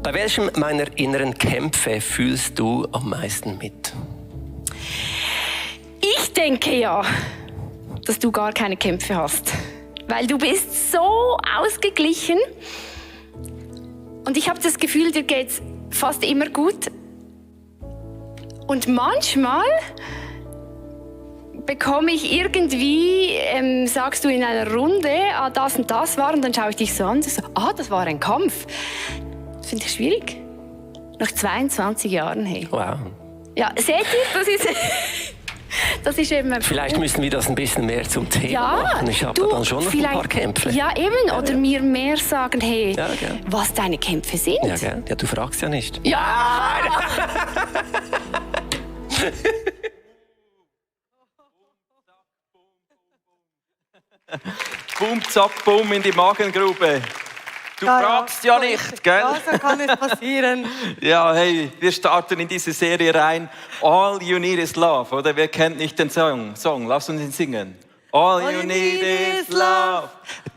Bei welchem meiner inneren Kämpfe fühlst du am meisten mit? Ich denke ja, dass du gar keine Kämpfe hast. Weil du bist so ausgeglichen. Und ich habe das Gefühl, dir geht's fast immer gut. Und manchmal bekomme ich irgendwie, sagst du in einer Runde, das und das war, und dann schaue ich dich so an und so, das war ein Kampf. Das finde ich schwierig. Nach 22 Jahren, hey. Wow. Ja, seht ihr, das ist eben... Vielleicht müssen wir das ein bisschen mehr zum Thema Ja, machen. Ich habe dann schon noch ein paar Kämpfe. Ja, eben. Oder mir mehr sagen, hey, Ja, was deine Kämpfe sind. Ja, gell? Ja, du fragst ja nicht. Ja! Boom, zack, boom in die Magengrube. Du fragst ja nicht, gell? Ja, so kann es passieren. Ja, hey, wir starten in diese Serie rein. All you need is love, oder? Wer kennt nicht den Song? Lass uns ihn singen. All you need is love.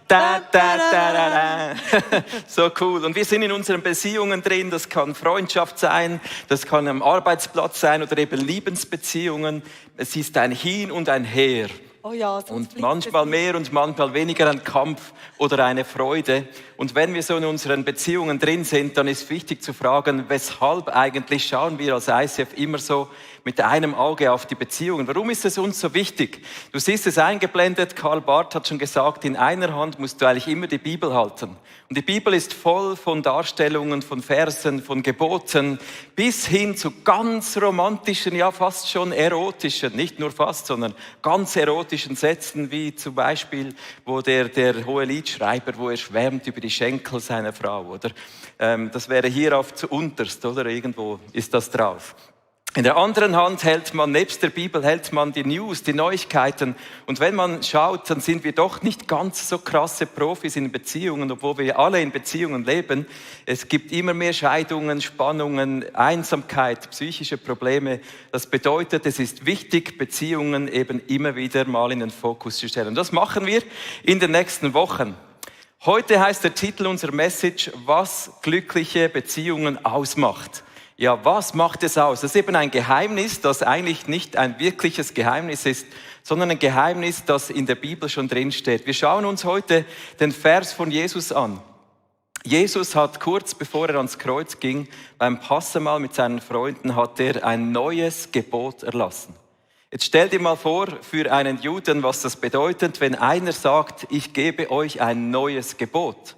Da, da, da, da, da. So cool. Und wir sind in unseren Beziehungen drin. Das kann Freundschaft sein, das kann am Arbeitsplatz sein oder eben Liebesbeziehungen. Es ist ein Hin und ein Her. Oh ja, Und manchmal mehr und manchmal weniger ein Kampf oder eine Freude. Und wenn wir so in unseren Beziehungen drin sind, dann ist wichtig zu fragen, weshalb eigentlich schauen wir als ICF immer so mit einem Auge auf die Beziehungen. Warum ist es uns so wichtig? Du siehst es eingeblendet, Karl Barth hat schon gesagt, in einer Hand musst du eigentlich immer die Bibel halten. Und die Bibel ist voll von Darstellungen, von Versen, von Geboten, bis hin zu ganz romantischen, ja fast schon erotischen, nicht nur fast, sondern ganz erotischen Sätzen, wie zum Beispiel, wo der Hoheliedschreiber, wo er schwärmt über die Schenkel seiner Frau, oder? Das wäre hier auf zu unterst, oder? Irgendwo ist das drauf. In der anderen Hand hält man, nebst der Bibel, hält man die News, die Neuigkeiten. Und wenn man schaut, dann sind wir doch nicht ganz so krasse Profis in Beziehungen, obwohl wir alle in Beziehungen leben. Es gibt immer mehr Scheidungen, Spannungen, Einsamkeit, psychische Probleme. Das bedeutet, es ist wichtig, Beziehungen eben immer wieder mal in den Fokus zu stellen. Und das machen wir in den nächsten Wochen. Heute heißt der Titel unserer Message, was glückliche Beziehungen ausmacht. Ja, was macht es aus? Das ist eben ein Geheimnis, das eigentlich nicht ein wirkliches Geheimnis ist, sondern ein Geheimnis, das in der Bibel schon drin steht. Wir schauen uns heute den Vers von Jesus an. Jesus hat kurz bevor er ans Kreuz ging, beim Passamahl mit seinen Freunden, hat er ein neues Gebot erlassen. Jetzt stell dir mal vor, für einen Juden, was das bedeutet, wenn einer sagt, ich gebe euch ein neues Gebot.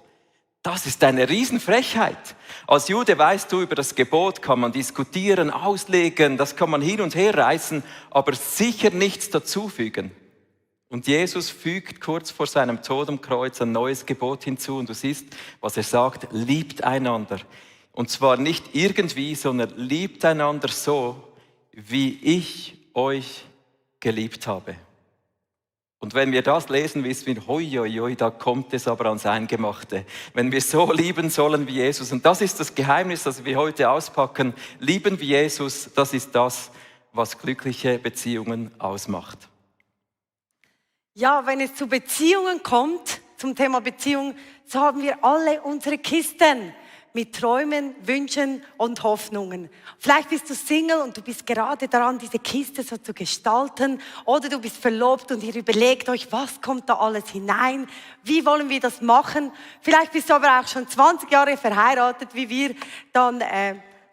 Das ist eine Riesenfrechheit. Als Jude weißt du, über das Gebot kann man diskutieren, auslegen, das kann man hin und her reißen, aber sicher nichts dazufügen. Und Jesus fügt kurz vor seinem Tod am Kreuz ein neues Gebot hinzu und du siehst, was er sagt, liebt einander. Und zwar nicht irgendwie, sondern liebt einander so, wie ich euch geliebt habe. Und wenn wir das lesen, wissen wir, hoi, hoi, hoi, da kommt es aber ans Eingemachte. Wenn wir so lieben sollen wie Jesus, und das ist das Geheimnis, das wir heute auspacken, lieben wie Jesus, das ist das, was glückliche Beziehungen ausmacht. Ja, wenn es zu Beziehungen kommt, zum Thema Beziehung, so haben wir alle unsere Kisten mit Träumen, Wünschen und Hoffnungen. Vielleicht bist du Single und du bist gerade daran, diese Kiste so zu gestalten. Oder du bist verlobt und ihr überlegt euch, was kommt da alles hinein? Wie wollen wir das machen? Vielleicht bist du aber auch schon 20 Jahre verheiratet wie wir. Dann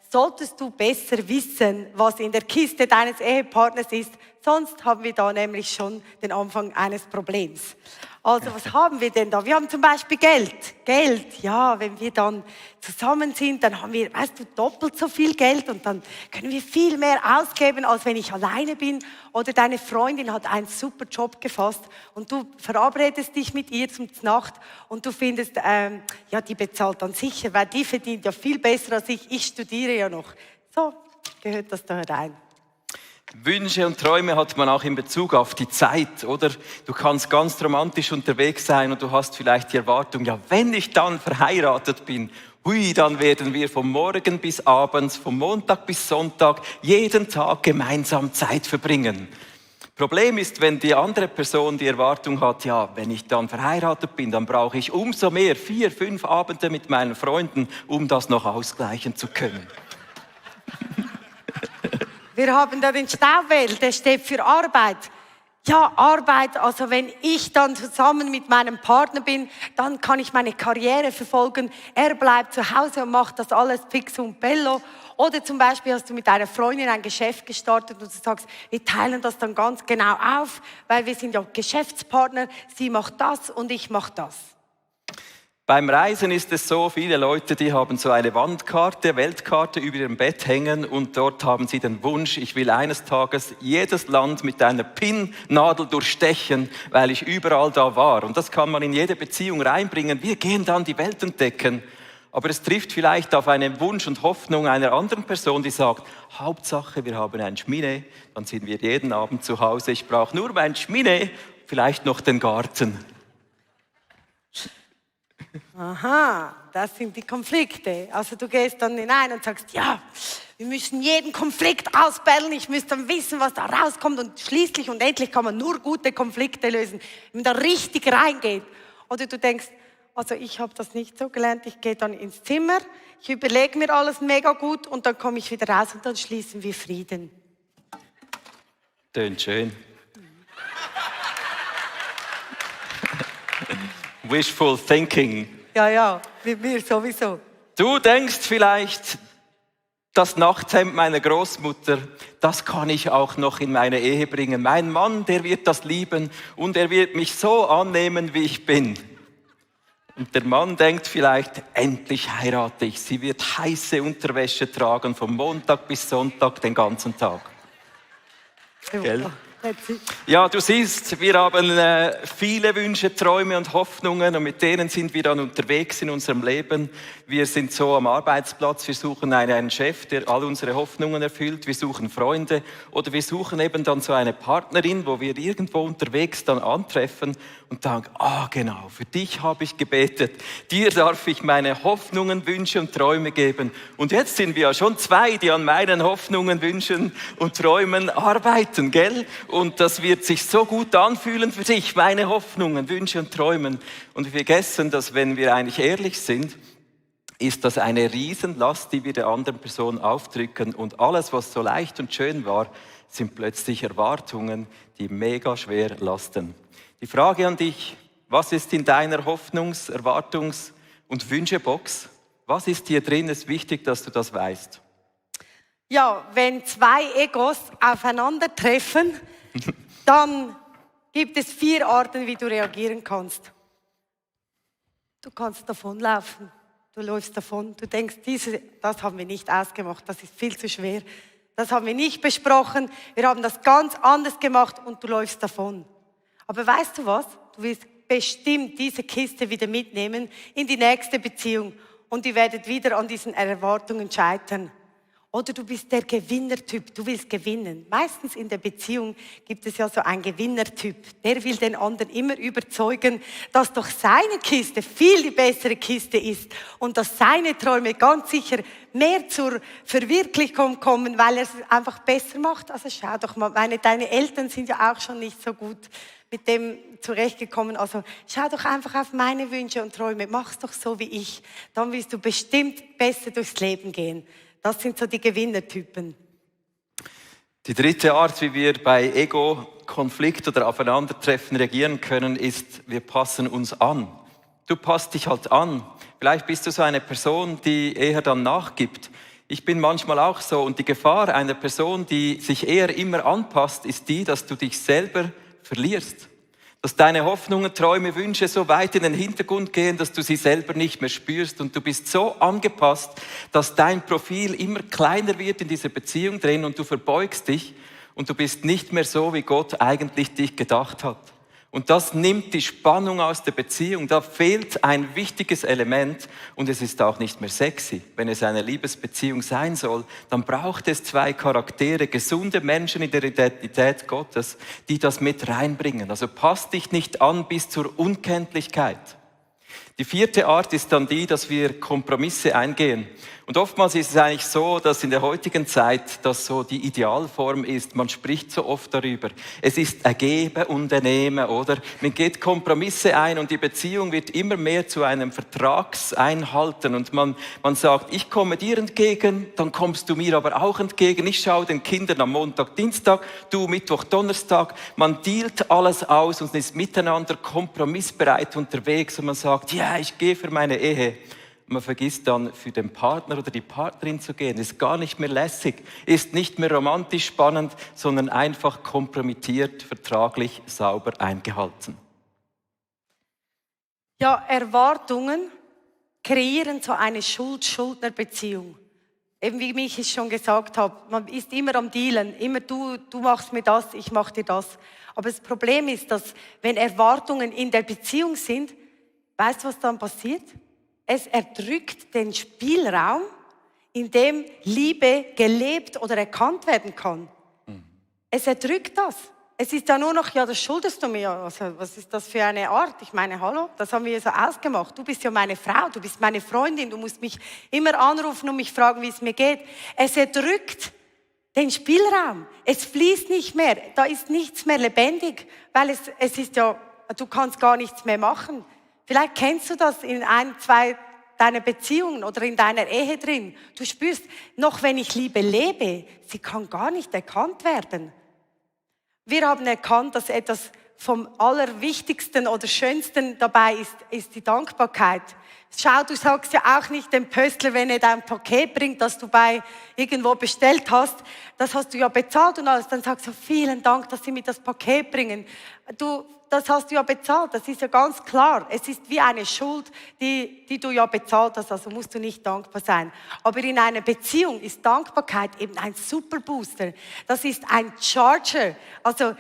solltest du besser wissen, was in der Kiste deines Ehepartners ist. Sonst haben wir da nämlich schon den Anfang eines Problems. Also was haben wir denn da? Wir haben zum Beispiel Geld. Geld, ja, wenn wir dann zusammen sind, dann haben wir, weißt du, doppelt so viel Geld und dann können wir viel mehr ausgeben, als wenn ich alleine bin. Oder deine Freundin hat einen super Job gefasst und du verabredest dich mit ihr zum Nacht und du findest, ja, die bezahlt dann sicher, weil die verdient ja viel besser als ich. Ich studiere ja noch. So gehört das da rein. Wünsche und Träume hat man auch in Bezug auf die Zeit, oder? Du kannst ganz romantisch unterwegs sein und du hast vielleicht die Erwartung, ja, wenn ich dann verheiratet bin, hui, dann werden wir vom Morgen bis abends, vom Montag bis Sonntag, jeden Tag gemeinsam Zeit verbringen. Problem ist, wenn die andere Person die Erwartung hat, ja, wenn ich dann verheiratet bin, dann brauche ich umso mehr, 4, 5 Abende mit meinen Freunden, um das noch ausgleichen zu können. Wir haben da den Stauwell, der steht für Arbeit. Ja, Arbeit, also wenn ich dann zusammen mit meinem Partner bin, dann kann ich meine Karriere verfolgen. Er bleibt zu Hause und macht das alles fix und bello. Oder zum Beispiel hast du mit deiner Freundin ein Geschäft gestartet und du sagst, wir teilen das dann ganz genau auf, weil wir sind ja Geschäftspartner. Sie macht das und ich mache das. Beim Reisen ist es so, viele Leute, die haben so eine Weltkarte über ihrem Bett hängen und dort haben sie den Wunsch, ich will eines Tages jedes Land mit einer Pinnnadel durchstechen, weil ich überall da war. Und das kann man in jede Beziehung reinbringen. Wir gehen dann die Welt entdecken. Aber es trifft vielleicht auf einen Wunsch und Hoffnung einer anderen Person, die sagt, Hauptsache, wir haben ein Schmine, dann sind wir jeden Abend zu Hause. Ich brauche nur mein Schmine, vielleicht noch den Garten. Aha, das sind die Konflikte. Also du gehst dann hinein und sagst, ja, wir müssen jeden Konflikt ausbellen, ich müsste dann wissen, was da rauskommt und schließlich und endlich kann man nur gute Konflikte lösen, wenn man da richtig reingeht. Oder du denkst, also ich habe das nicht so gelernt, ich gehe dann ins Zimmer, ich überlege mir alles mega gut und dann komme ich wieder raus und dann schließen wir Frieden. Tönt schön. Wishful thinking. Ja, mit mir sowieso. Du denkst vielleicht, das Nachthemd meiner Großmutter, das kann ich auch noch in meine Ehe bringen. Mein Mann, der wird das lieben und er wird mich so annehmen, wie ich bin. Und der Mann denkt vielleicht, endlich heirate ich. Sie wird heiße Unterwäsche tragen, vom Montag bis Sonntag, den ganzen Tag. Gell? Ja, du siehst, wir haben viele Wünsche, Träume und Hoffnungen und mit denen sind wir dann unterwegs in unserem Leben. Wir sind so am Arbeitsplatz, wir suchen einen Chef, der all unsere Hoffnungen erfüllt, wir suchen Freunde oder wir suchen eben dann so eine Partnerin, wo wir irgendwo unterwegs dann antreffen und sagen, genau, für dich habe ich gebetet, dir darf ich meine Hoffnungen, Wünsche und Träume geben. Und jetzt sind wir ja schon 2, die an meinen Hoffnungen, Wünschen und Träumen arbeiten, gell? Und das wird sich so gut anfühlen für dich, meine Hoffnungen, Wünsche und Träumen. Und wir vergessen, dass wenn wir eigentlich ehrlich sind, ist das eine Riesenlast, die wir der anderen Person aufdrücken. Und alles, was so leicht und schön war, sind plötzlich Erwartungen, die mega schwer lasten. Die Frage an dich, was ist in deiner Hoffnungs-, Erwartungs- und Wünschebox? Was ist hier drin? Es ist wichtig, dass du das weißt. Ja, wenn 2 Egos aufeinandertreffen, dann gibt es 4 Arten, wie du reagieren kannst. Du kannst davonlaufen, du läufst davon, du denkst, das haben wir nicht ausgemacht, das ist viel zu schwer, das haben wir nicht besprochen, wir haben das ganz anders gemacht und du läufst davon. Aber weißt du was? Du willst bestimmt diese Kiste wieder mitnehmen in die nächste Beziehung und ihr werdet wieder an diesen Erwartungen scheitern. Oder du bist der Gewinnertyp, du willst gewinnen. Meistens in der Beziehung gibt es ja so einen Gewinnertyp. Der will den anderen immer überzeugen, dass doch seine Kiste viel die bessere Kiste ist und dass seine Träume ganz sicher mehr zur Verwirklichung kommen, weil er es einfach besser macht. Also schau doch mal, deine Eltern sind ja auch schon nicht so gut mit dem zurechtgekommen. Also schau doch einfach auf meine Wünsche und Träume, mach's doch so wie ich. Dann wirst du bestimmt besser durchs Leben gehen. Das sind so die Gewinnertypen. Die dritte Art, wie wir bei Ego-Konflikt oder Aufeinandertreffen reagieren können, ist, wir passen uns an. Du passt dich halt an. Vielleicht bist du so eine Person, die eher dann nachgibt. Ich bin manchmal auch so und die Gefahr einer Person, die sich eher immer anpasst, ist die, dass du dich selber verlierst. Dass deine Hoffnungen, Träume, Wünsche so weit in den Hintergrund gehen, dass du sie selber nicht mehr spürst und du bist so angepasst, dass dein Profil immer kleiner wird in dieser Beziehung drin und du verbeugst dich und du bist nicht mehr so, wie Gott eigentlich dich gedacht hat. Und das nimmt die Spannung aus der Beziehung. Da fehlt ein wichtiges Element und es ist auch nicht mehr sexy. Wenn es eine Liebesbeziehung sein soll, dann braucht es 2 Charaktere, gesunde Menschen in der Identität Gottes, die das mit reinbringen. Also passt dich nicht an bis zur Unkenntlichkeit. Die vierte Art ist dann die, dass wir Kompromisse eingehen. Und oftmals ist es eigentlich so, dass in der heutigen Zeit das so die Idealform ist. Man spricht so oft darüber. Es ist ein Geben und ein Nehmen, oder? Man geht Kompromisse ein und die Beziehung wird immer mehr zu einem Vertragseinhalten. Und man sagt, ich komme dir entgegen, dann kommst du mir aber auch entgegen. Ich schaue den Kindern am Montag, Dienstag, du Mittwoch, Donnerstag. Man dealt alles aus und ist miteinander kompromissbereit unterwegs. Und man sagt, ja, ich gehe für meine Ehe. Man vergisst dann, für den Partner oder die Partnerin zu gehen. Ist gar nicht mehr lässig, ist nicht mehr romantisch spannend, sondern einfach kompromittiert, vertraglich, sauber eingehalten. Ja, Erwartungen kreieren so eine Schuld-Schuldner-Beziehung. Eben wie ich es schon gesagt habe, man ist immer am Dealen. Immer du machst mir das, ich mach dir das. Aber das Problem ist, dass wenn Erwartungen in der Beziehung sind, weißt du, was dann passiert? Es erdrückt den Spielraum, in dem Liebe gelebt oder erkannt werden kann. Es erdrückt das. Es ist ja nur noch, ja, das schuldest du mir. Also, was ist das für eine Art? Ich meine, hallo, das haben wir so ausgemacht. Du bist ja meine Frau, du bist meine Freundin, du musst mich immer anrufen und mich fragen, wie es mir geht. Es erdrückt den Spielraum. Es fließt nicht mehr. Da ist nichts mehr lebendig, weil es ist ja, du kannst gar nichts mehr machen. Vielleicht kennst du das in ein, zwei deiner Beziehungen oder in deiner Ehe drin. Du spürst, noch wenn ich Liebe lebe, sie kann gar nicht erkannt werden. Wir haben erkannt, dass etwas vom Allerwichtigsten oder Schönsten dabei ist die Dankbarkeit. Schau, du sagst ja auch nicht dem Pöstler, wenn er dein Paket bringt, das du bei irgendwo bestellt hast, das hast du ja bezahlt und alles. Dann sagst du, vielen Dank, dass Sie mir das Paket bringen. Das hast du ja bezahlt, das ist ja ganz klar. Es ist wie eine Schuld, die du ja bezahlt hast, also musst du nicht dankbar sein. Aber in einer Beziehung ist Dankbarkeit eben ein Superbooster. Das ist ein Charger. Also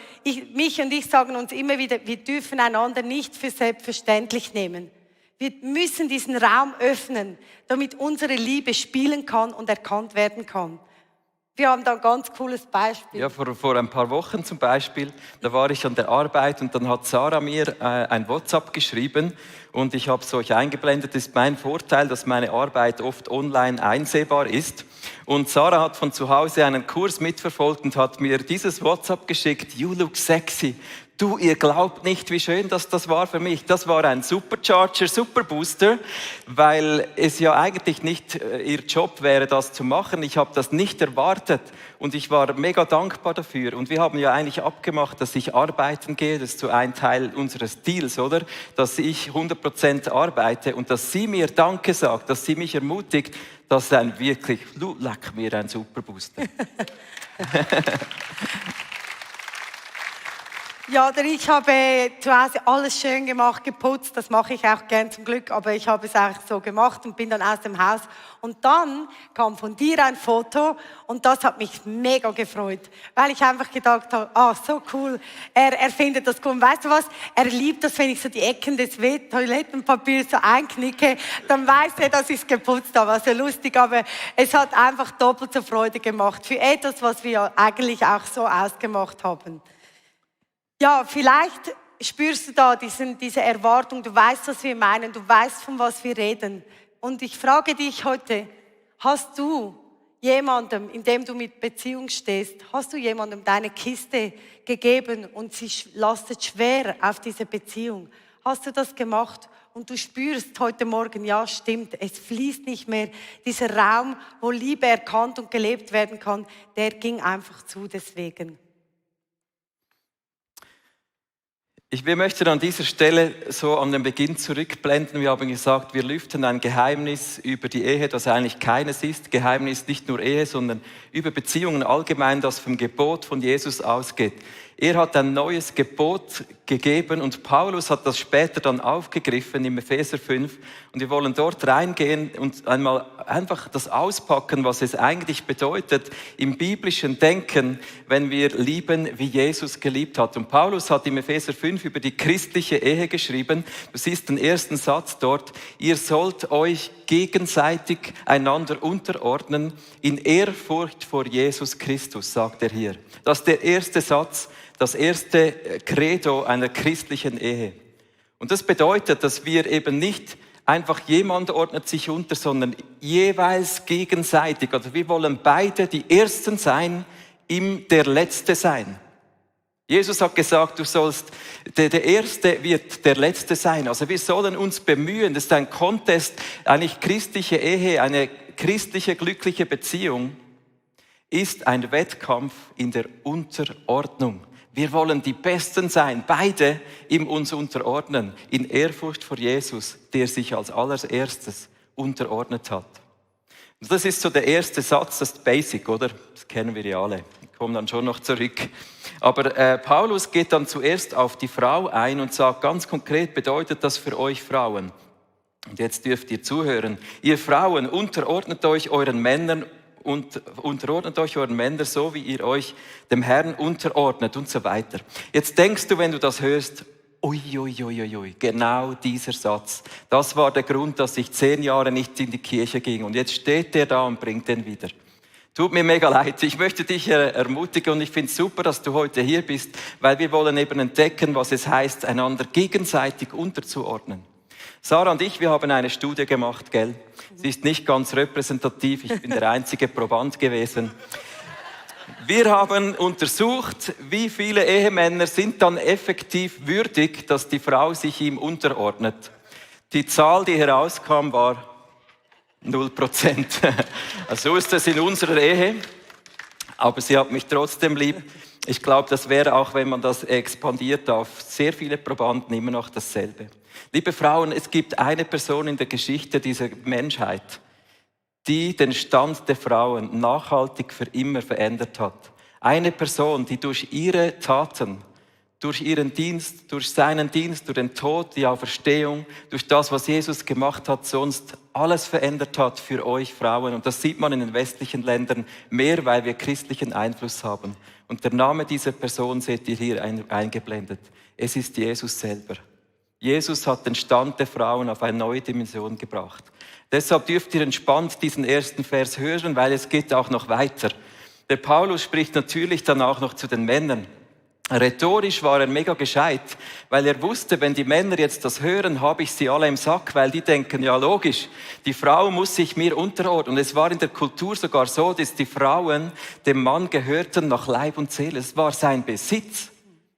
mich und ich sagen uns immer wieder, wir dürfen einander nicht für selbstverständlich nehmen. Wir müssen diesen Raum öffnen, damit unsere Liebe spielen kann und erkannt werden kann. Wir haben da ein ganz cooles Beispiel. Ja, vor ein paar Wochen zum Beispiel, da war ich an der Arbeit und dann hat Sarah mir ein WhatsApp geschrieben und ich habe es euch eingeblendet. Das ist mein Vorteil, dass meine Arbeit oft online einsehbar ist. Und Sarah hat von zu Hause einen Kurs mitverfolgt und hat mir dieses WhatsApp geschickt. You look sexy. Du, ihr glaubt nicht, wie schön das war für mich. Das war ein Supercharger, Superbooster, weil es ja eigentlich nicht ihr Job wäre, das zu machen. Ich habe das nicht erwartet und ich war mega dankbar dafür. Und wir haben ja eigentlich abgemacht, dass ich arbeiten gehe. Das ist so ein Teil unseres Deals, oder? Dass ich 100% arbeite und dass sie mir Danke sagt, dass sie mich ermutigt. Das ist ein wirklich, leck mir, ein Superbooster. Ja, oder ich habe zu Hause alles schön gemacht, geputzt, das mache ich auch gern zum Glück, aber ich habe es eigentlich so gemacht und bin dann aus dem Haus. Und dann kam von dir ein Foto und das hat mich mega gefreut, weil ich einfach gedacht habe, so cool, er findet das cool. Und weißt du was, er liebt das, wenn ich so die Ecken des Toilettenpapiers so einknicke, dann weiß er, dass ich es geputzt habe. Also lustig, aber es hat einfach doppelt so Freude gemacht für etwas, was wir eigentlich auch so ausgemacht haben. Ja, vielleicht spürst du da diese Erwartung, du weißt, was wir meinen, du weißt, von was wir reden. Und ich frage dich heute, hast du jemandem, in dem du mit Beziehung stehst, hast du jemandem deine Kiste gegeben und sie lastet schwer auf diese Beziehung? Hast du das gemacht und du spürst heute Morgen, ja stimmt, es fließt nicht mehr. Dieser Raum, wo Liebe erkannt und gelebt werden kann, der ging einfach zu deswegen. Wir möchten an dieser Stelle so an den Beginn zurückblenden. Wir haben gesagt, wir lüften ein Geheimnis über die Ehe, das eigentlich keines ist. Geheimnis nicht nur Ehe, sondern über Beziehungen allgemein, das vom Gebot von Jesus ausgeht. Er hat ein neues Gebot gegeben und Paulus hat das später dann aufgegriffen im Epheser 5. Und wir wollen dort reingehen und einmal einfach das auspacken, was es eigentlich bedeutet im biblischen Denken, wenn wir lieben, wie Jesus geliebt hat. Und Paulus hat im Epheser 5 über die christliche Ehe geschrieben. Du siehst den ersten Satz dort. Ihr sollt euch gegenseitig einander unterordnen in Ehrfurcht vor Jesus Christus, sagt er hier. Das ist der erste Satz. Das erste Credo einer christlichen Ehe. Und das bedeutet, dass wir eben nicht einfach jemand ordnet sich unter, sondern jeweils gegenseitig. Also wir wollen beide die Ersten sein, ihm der Letzte sein. Jesus hat gesagt, der Erste wird der Letzte sein. Also wir sollen uns bemühen, das ist ein Contest, eigentlich christliche Ehe, eine christliche, glückliche Beziehung ist ein Wettkampf in der Unterordnung. Wir wollen die Besten sein, beide ihm uns unterordnen, in Ehrfurcht vor Jesus, der sich als allererstes unterordnet hat. Und das ist so der erste Satz, das ist Basic, oder? Das kennen wir ja alle. Ich komme dann schon noch zurück. Aber Paulus geht dann zuerst auf die Frau ein und sagt, ganz konkret bedeutet das für euch Frauen. Und jetzt dürft ihr zuhören. Ihr Frauen, unterordnet euch euren Männern und unterordnet euch euren Männern so, wie ihr euch dem Herrn unterordnet und so weiter. Jetzt denkst du, wenn du das hörst, ui, genau dieser Satz. Das war der Grund, dass ich 10 Jahre nicht in die Kirche ging. Und jetzt steht der da und bringt den wieder. Tut mir mega leid. Ich möchte dich ermutigen und ich finde es super, dass du heute hier bist, weil wir wollen eben entdecken, was es heißt, einander gegenseitig unterzuordnen. Sarah und ich, wir haben eine Studie gemacht, gell? Sie ist nicht ganz repräsentativ, ich bin der einzige Proband gewesen. Wir haben untersucht, wie viele Ehemänner sind dann effektiv würdig, dass die Frau sich ihm unterordnet. Die Zahl, die herauskam, war 0%. Also so ist es in unserer Ehe, aber sie hat mich trotzdem lieb. Ich glaube, das wäre auch, wenn man das expandiert auf sehr viele Probanden, immer noch dasselbe. Liebe Frauen, es gibt eine Person in der Geschichte dieser Menschheit, die den Stand der Frauen nachhaltig für immer verändert hat. Eine Person, die durch ihre Taten, durch ihren Dienst, durch seinen Dienst, durch den Tod, die Auferstehung, durch das, was Jesus gemacht hat, sonst alles verändert hat für euch Frauen. Und das sieht man in den westlichen Ländern mehr, weil wir christlichen Einfluss haben. Und der Name dieser Person seht ihr hier eingeblendet. Es ist Jesus selber. Jesus hat den Stand der Frauen auf eine neue Dimension gebracht. Deshalb dürft ihr entspannt diesen ersten Vers hören, weil es geht auch noch weiter. Der Paulus spricht natürlich dann auch noch zu den Männern. Rhetorisch war er mega gescheit, weil er wusste, wenn die Männer jetzt das hören, habe ich sie alle im Sack, weil die denken, ja logisch, die Frau muss sich mir unterordnen. Und es war in der Kultur sogar so, dass die Frauen dem Mann gehörten nach Leib und Seele. Es war sein Besitz.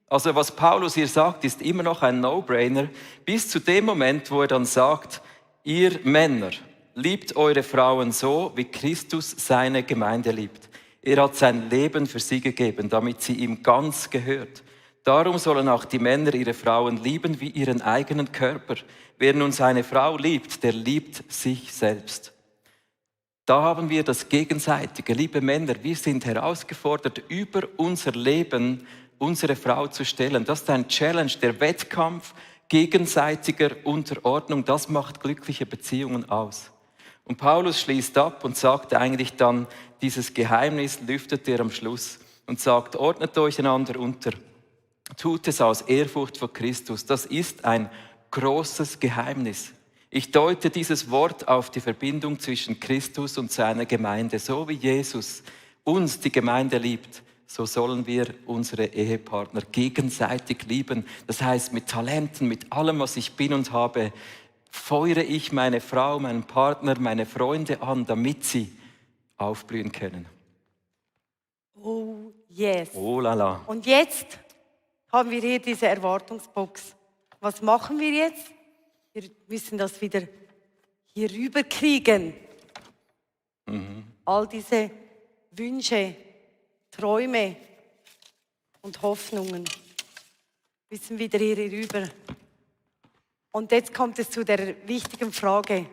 Also was Paulus hier sagt, ist immer noch ein No-Brainer, bis zu dem Moment, wo er dann sagt, ihr Männer, liebt eure Frauen so, wie Christus seine Gemeinde liebt. Er hat sein Leben für sie gegeben, damit sie ihm ganz gehört. Darum sollen auch die Männer ihre Frauen lieben wie ihren eigenen Körper. Wer nun seine Frau liebt, der liebt sich selbst. Da haben wir das Gegenseitige. Liebe Männer, wir sind herausgefordert, über unser Leben unsere Frau zu stellen. Das ist ein Challenge, der Wettkampf gegenseitiger Unterordnung. Das macht glückliche Beziehungen aus. Und Paulus schließt ab und sagt eigentlich dann, dieses Geheimnis lüftet er am Schluss und sagt, ordnet euch einander unter. Tut es aus Ehrfurcht vor Christus. Das ist ein großes Geheimnis. Ich deute dieses Wort auf die Verbindung zwischen Christus und seiner Gemeinde. So wie Jesus uns, die Gemeinde, liebt, so sollen wir unsere Ehepartner gegenseitig lieben. Das heißt, mit Talenten, mit allem, was ich bin und habe, feuere ich meine Frau, meinen Partner, meine Freunde an, damit sie aufblühen können. Oh, yes. Oh la la. Und jetzt haben wir hier diese Erwartungsbox. Was machen wir jetzt? Wir müssen das wieder hier rüber kriegen. All diese Wünsche, Träume und Hoffnungen müssen wieder hier rüber. Und jetzt kommt es zu der wichtigen Frage.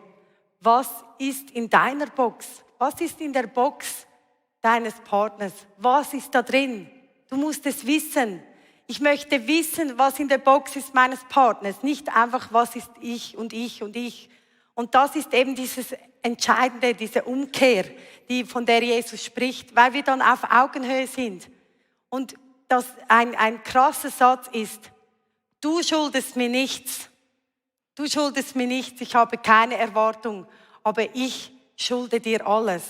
Was ist in deiner Box? Was ist in der Box deines Partners? Was ist da drin? Du musst es wissen. Ich möchte wissen, was in der Box ist meines Partners. Nicht einfach, was ist ich und ich und ich. Und das ist eben dieses Entscheidende, diese Umkehr, von der Jesus spricht, weil wir dann auf Augenhöhe sind. Und das ein krasser Satz ist, du schuldest mir nichts. Du schuldest mir nichts, ich habe keine Erwartung, aber ich schulde dir alles.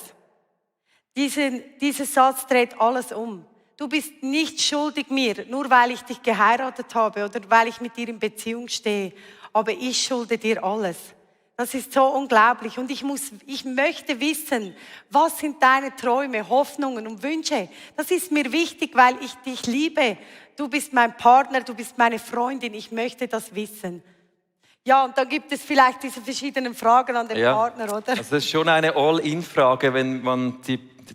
Dieser Satz dreht alles um. Du bist nicht schuldig mir, nur weil ich dich geheiratet habe oder weil ich mit dir in Beziehung stehe, aber ich schulde dir alles. Das ist so unglaublich. Und ich möchte wissen, was sind deine Träume, Hoffnungen und Wünsche? Das ist mir wichtig, weil ich dich liebe. Du bist mein Partner, du bist meine Freundin. Ich möchte das wissen. Ja, und dann gibt es vielleicht diese verschiedenen Fragen an den Partner, oder? Also das ist schon eine All-in-Frage, wenn man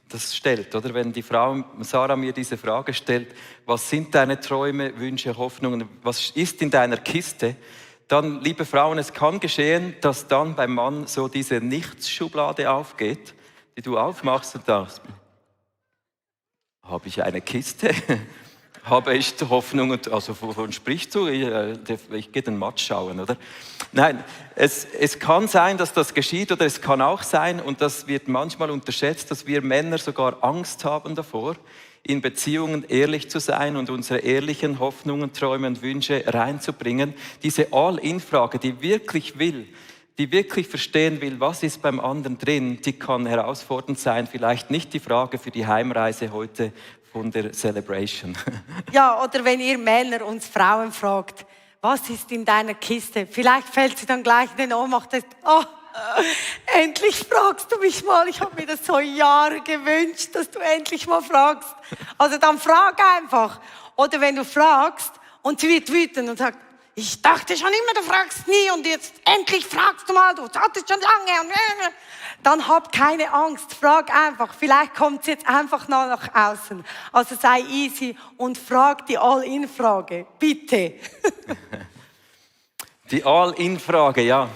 das stellt, oder? Wenn die Frau Sarah mir diese Frage stellt, was sind deine Träume, Wünsche, Hoffnungen, was ist in deiner Kiste? Dann, liebe Frauen, es kann geschehen, dass dann beim Mann so diese Nichts-Schublade aufgeht, die du aufmachst und sagst, habe ich eine Kiste? Habe ich Hoffnungen, also wovon sprichst du? Ich gehe den Match schauen, oder? Nein, es kann sein, dass das geschieht, oder es kann auch sein, und das wird manchmal unterschätzt, dass wir Männer sogar Angst haben davor, in Beziehungen ehrlich zu sein und unsere ehrlichen Hoffnungen, Träume und Wünsche reinzubringen. Diese All-in-Frage, die wirklich verstehen will, was ist beim anderen drin, die kann herausfordernd sein. Vielleicht nicht die Frage für die Heimreise heute von der Celebration. Ja, oder wenn ihr Männer uns Frauen fragt, was ist in deiner Kiste? Vielleicht fällt sie dann gleich in den Ohnmacht. Endlich fragst du mich mal. Ich habe mir das so Jahre gewünscht, dass du endlich mal fragst. Also dann frag einfach. Oder wenn du fragst und sie wird wütend und sagt, ich dachte schon immer, du fragst nie und jetzt endlich fragst du mal, du hattest schon lange. Und dann hab keine Angst, frag einfach. Vielleicht kommt es jetzt einfach nach außen. Also sei easy und frag die All-in-Frage, bitte. Die All-in-Frage, ja.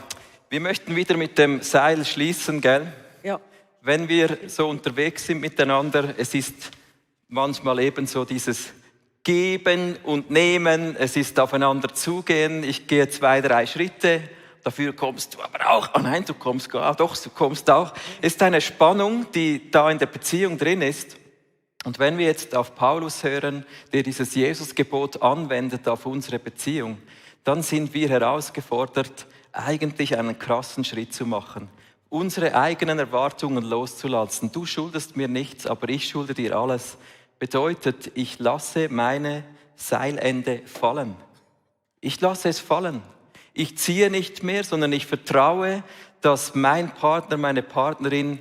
Wir möchten wieder mit dem Seil schließen, gell? Ja. Wenn wir so unterwegs sind miteinander, es ist manchmal eben so dieses Geben und Nehmen, es ist aufeinander zugehen, ich gehe 2, 3 Schritte, dafür kommst du aber auch, nein, du kommst auch. Es ist eine Spannung, die da in der Beziehung drin ist. Und wenn wir jetzt auf Paulus hören, der dieses Jesusgebot anwendet auf unsere Beziehung, dann sind wir herausgefordert, eigentlich einen krassen Schritt zu machen. Unsere eigenen Erwartungen loszulassen. Du schuldest mir nichts, aber ich schulde dir alles. Bedeutet, ich lasse meine Seilende fallen. Ich lasse es fallen. Ich ziehe nicht mehr, sondern ich vertraue, dass mein Partner, meine Partnerin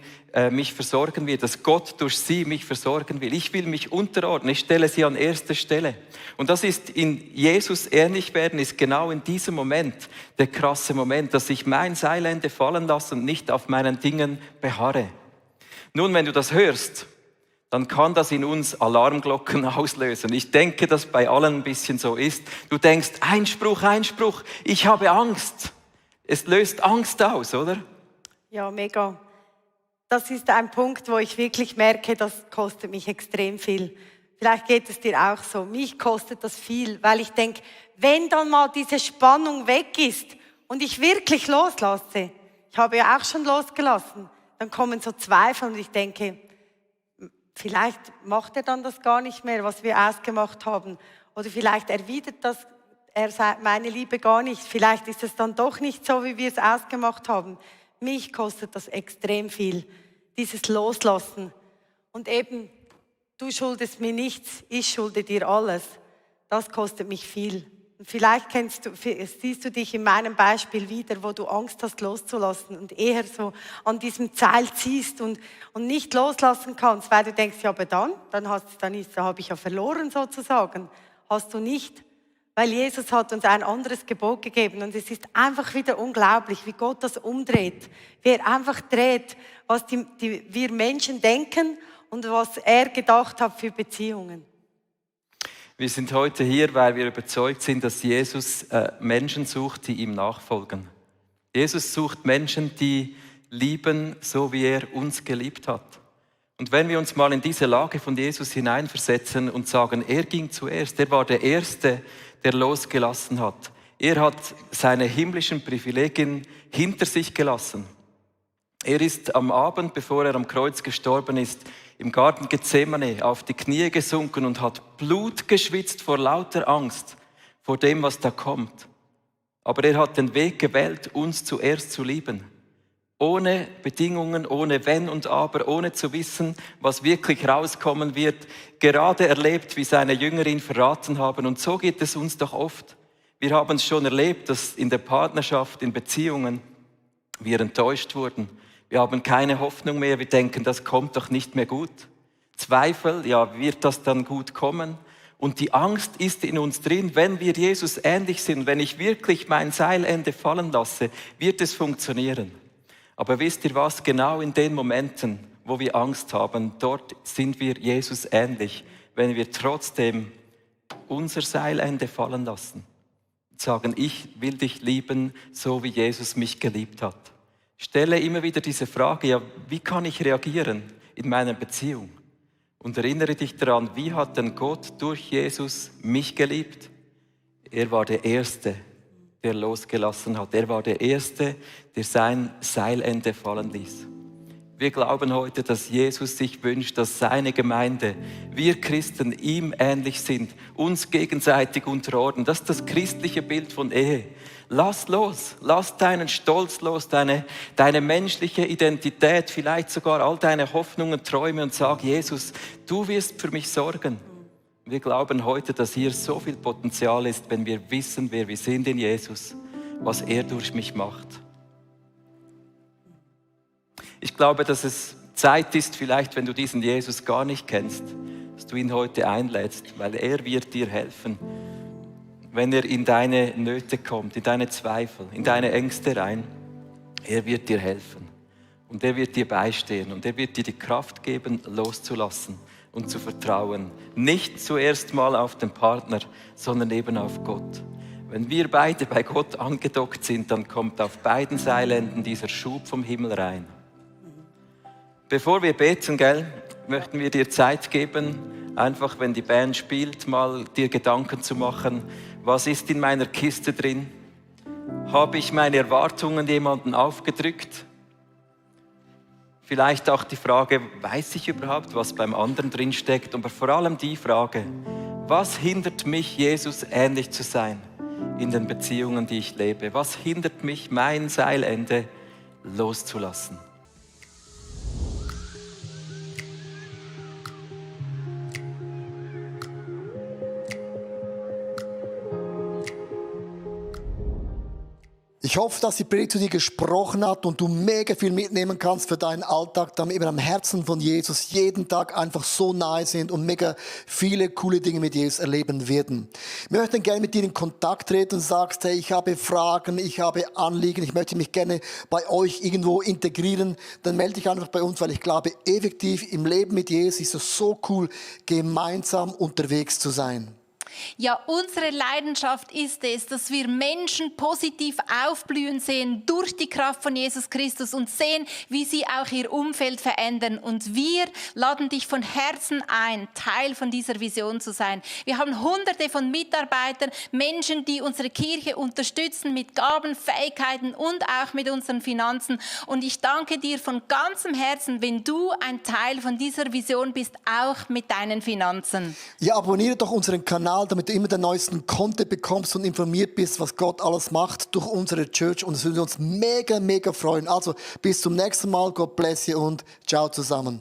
mich versorgen wird, dass Gott durch sie mich versorgen will. Ich will mich unterordnen, ich stelle sie an erste Stelle. Und das ist in Jesus ähnlich werden, ist genau in diesem Moment der krasse Moment, dass ich mein Seilende fallen lasse und nicht auf meinen Dingen beharre. Nun, wenn du das hörst, dann kann das in uns Alarmglocken auslösen. Ich denke, dass bei allen ein bisschen so ist. Du denkst, Einspruch, ich habe Angst. Es löst Angst aus, oder? Ja, mega. Das ist ein Punkt, wo ich wirklich merke, das kostet mich extrem viel. Vielleicht geht es dir auch so. Mich kostet das viel, weil ich denke, wenn dann mal diese Spannung weg ist und ich wirklich loslasse, ich habe ja auch schon losgelassen, dann kommen so Zweifel und ich denke, vielleicht macht er dann das gar nicht mehr, was wir ausgemacht haben. Oder vielleicht erwidert das meine Liebe gar nicht. Vielleicht ist es dann doch nicht so, wie wir es ausgemacht haben. Mich kostet das extrem viel, dieses Loslassen. Und eben, du schuldest mir nichts, ich schulde dir alles. Das kostet mich viel. Und vielleicht siehst du dich in meinem Beispiel wieder, wo du Angst hast loszulassen und eher so an diesem Seil ziehst und nicht loslassen kannst, weil du denkst, ja, aber dann habe ich ja verloren sozusagen. Hast du nicht. Weil Jesus hat uns ein anderes Gebot gegeben und es ist einfach wieder unglaublich, wie Gott das umdreht. Wie er einfach dreht, was wir Menschen denken und was er gedacht hat für Beziehungen. Wir sind heute hier, weil wir überzeugt sind, dass Jesus Menschen sucht, die ihm nachfolgen. Jesus sucht Menschen, die lieben, so wie er uns geliebt hat. Und wenn wir uns mal in diese Lage von Jesus hineinversetzen und sagen, er ging zuerst, er war der Erste, der losgelassen hat. Er hat seine himmlischen Privilegien hinter sich gelassen. Er ist am Abend, bevor er am Kreuz gestorben ist, im Garten Gethsemane auf die Knie gesunken und hat Blut geschwitzt vor lauter Angst vor dem, was da kommt. Aber er hat den Weg gewählt, uns zuerst zu lieben. Ohne Bedingungen, ohne Wenn und Aber, ohne zu wissen, was wirklich rauskommen wird. Gerade erlebt, wie seine Jünger ihn verraten haben. Und so geht es uns doch oft. Wir haben es schon erlebt, dass in der Partnerschaft, in Beziehungen, wir enttäuscht wurden. Wir haben keine Hoffnung mehr, wir denken, das kommt doch nicht mehr gut. Zweifel, ja, wird das dann gut kommen? Und die Angst ist in uns drin, wenn wir Jesus ähnlich sind, wenn ich wirklich mein Seilende fallen lasse, wird es funktionieren. Aber wisst ihr was, genau in den Momenten, wo wir Angst haben, dort sind wir Jesus ähnlich, wenn wir trotzdem unser Seilende fallen lassen. Sagen, ich will dich lieben, so wie Jesus mich geliebt hat. Stelle immer wieder diese Frage, ja, wie kann ich reagieren in meiner Beziehung? Und erinnere dich daran, wie hat denn Gott durch Jesus mich geliebt? Er war der Erste, der losgelassen hat. Er war der Erste, der sein Seilende fallen ließ. Wir glauben heute, dass Jesus sich wünscht, dass seine Gemeinde, wir Christen, ihm ähnlich sind, uns gegenseitig unterordnen. Das ist das christliche Bild von Ehe. Lass los, lass deinen Stolz los, deine menschliche Identität, vielleicht sogar all deine Hoffnungen, Träume und sag, Jesus, du wirst für mich sorgen. Wir glauben heute, dass hier so viel Potenzial ist, wenn wir wissen, wer wir sind in Jesus, was er durch mich macht. Ich glaube, dass es Zeit ist, vielleicht, wenn du diesen Jesus gar nicht kennst, dass du ihn heute einlädst, weil er wird dir helfen, wenn er in deine Nöte kommt, in deine Zweifel, in deine Ängste rein. Er wird dir helfen und er wird dir beistehen und er wird dir die Kraft geben, loszulassen und zu vertrauen. Nicht zuerst mal auf den Partner, sondern eben auf Gott. Wenn wir beide bei Gott angedockt sind, dann kommt auf beiden Seilenden dieser Schub vom Himmel rein. Bevor wir beten, möchten wir dir Zeit geben, einfach wenn die Band spielt, mal dir Gedanken zu machen, was ist in meiner Kiste drin? Habe ich meine Erwartungen jemandem aufgedrückt? Vielleicht auch die Frage, weiß ich überhaupt, was beim anderen drin steckt? Aber vor allem die Frage, was hindert mich, Jesus ähnlich zu sein in den Beziehungen, die ich lebe? Was hindert mich, mein Seilende loszulassen? Ich hoffe, dass die Predigt zu dir gesprochen hat und du mega viel mitnehmen kannst für deinen Alltag, damit wir am Herzen von Jesus jeden Tag einfach so nahe sind und mega viele coole Dinge mit Jesus erleben werden. Wir möchten gerne mit dir in Kontakt treten und sagst, hey, ich habe Fragen, ich habe Anliegen, ich möchte mich gerne bei euch irgendwo integrieren, dann melde dich einfach bei uns, weil ich glaube, effektiv im Leben mit Jesus ist es so cool, gemeinsam unterwegs zu sein. Ja, unsere Leidenschaft ist es, dass wir Menschen positiv aufblühen sehen durch die Kraft von Jesus Christus und sehen, wie sie auch ihr Umfeld verändern. Und wir laden dich von Herzen ein, Teil von dieser Vision zu sein. Wir haben Hunderte von Mitarbeitern, Menschen, die unsere Kirche unterstützen mit Gaben, Fähigkeiten und auch mit unseren Finanzen. Und ich danke dir von ganzem Herzen, wenn du ein Teil von dieser Vision bist, auch mit deinen Finanzen. Ja, abonniere doch unseren Kanal, damit du immer den neuesten Content bekommst und informiert bist, was Gott alles macht durch unsere Church. Und es würde uns mega, mega freuen. Also bis zum nächsten Mal. God bless you und ciao zusammen.